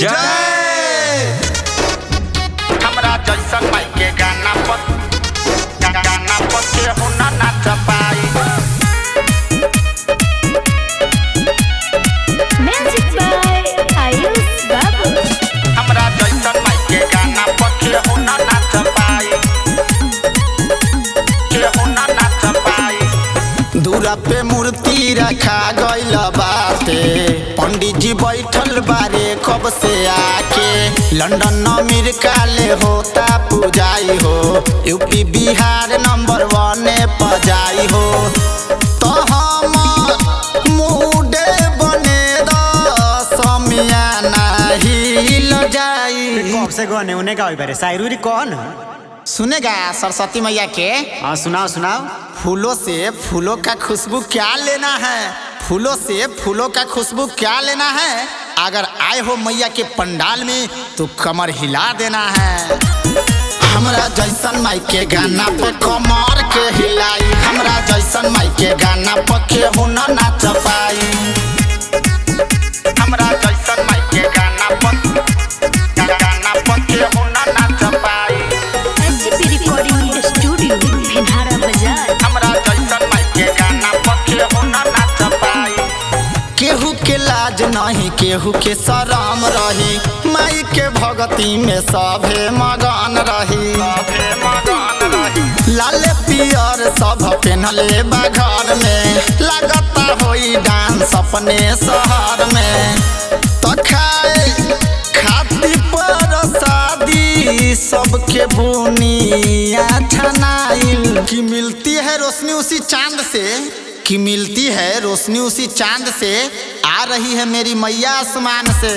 जय। हमरा जैसन माई के गाना पर के होना नाच पाई। Music by Ayush Babu. हमरा जैसन माई के गाना पर के होना नाच पाई। के होना नाच पाई। दूरा पे मूर्ति रखा गइल बाटे, पंडित जी बैठल बारे कब से आके। लंदन अमेरिका ले होता पूजाई हो, यूपी बिहार नंबर 1 पर जाई हो। तो हम मुडे बने समियाना हिल जाई। कब से गाने उन्हें गावे बारे शायरी कौन सुनेगा सरस्वती मैया के? हाँ सुनाओ सुनाओ। फूलों से फूलों का खुशबू क्या लेना है, फूलों से फूलों का खुशबू क्या लेना है। अगर आए हो मैया के पंडाल में तो कमर हिला देना है। हमरा जैसन माई के गाना पे कमर के हिलाई, हमरा जैसन माई के गाना पे के हुना नाच पाई। हमरा जैसन माई के गाना पर के होना नाच पाई। SCP Recording Studio, Bhinhara Bazaar. हमरा जैसन माई के गाना पर के होना नाच पाई। केहू के लाज नहीं केहू के शरम रही, माई के भगती में सभे मगन रही। लाले पियर सब पहनले बा घर में, लगता होई डांस अपने शहर में। तो खाए खाती पर शादी सबके बुनिया छनाइल की मिलती है रोशनी उसी चांद से, कि मिलती है रोशनी उसी चांद से। आ रही है मेरी मैया आसमान से।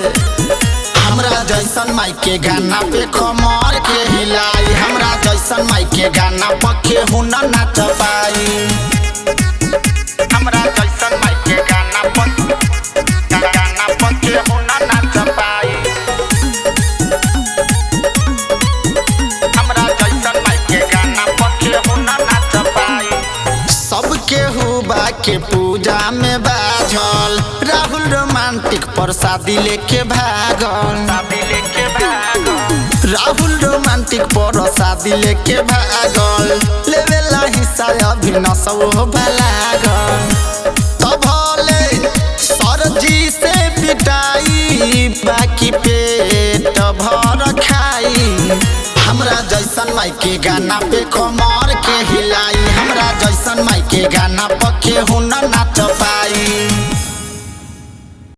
हमरा जैसन माई के गाना पे कमर के हिलाई, हमरा जैसन माई के गाना पे के हुना नाच पाई। हमरा जैसन माई के गाना पर के होना नाच पाई। हमरा जैसन माई के गाना पर के होना नाच पाई। सबके हुबा के पूजा में बाझल, राहुल रोमांटिक प्रसादी लेके भागल। शादी लेके भागो। राहुल रोमांटिक प्रसादी लेके भागल, लेवेला हिस्सा अभिनव हो लागल। तो भले सरजी से पिटाई, बाकी पेट भर खाई। हमरा जैसन माई के गाना पे कमर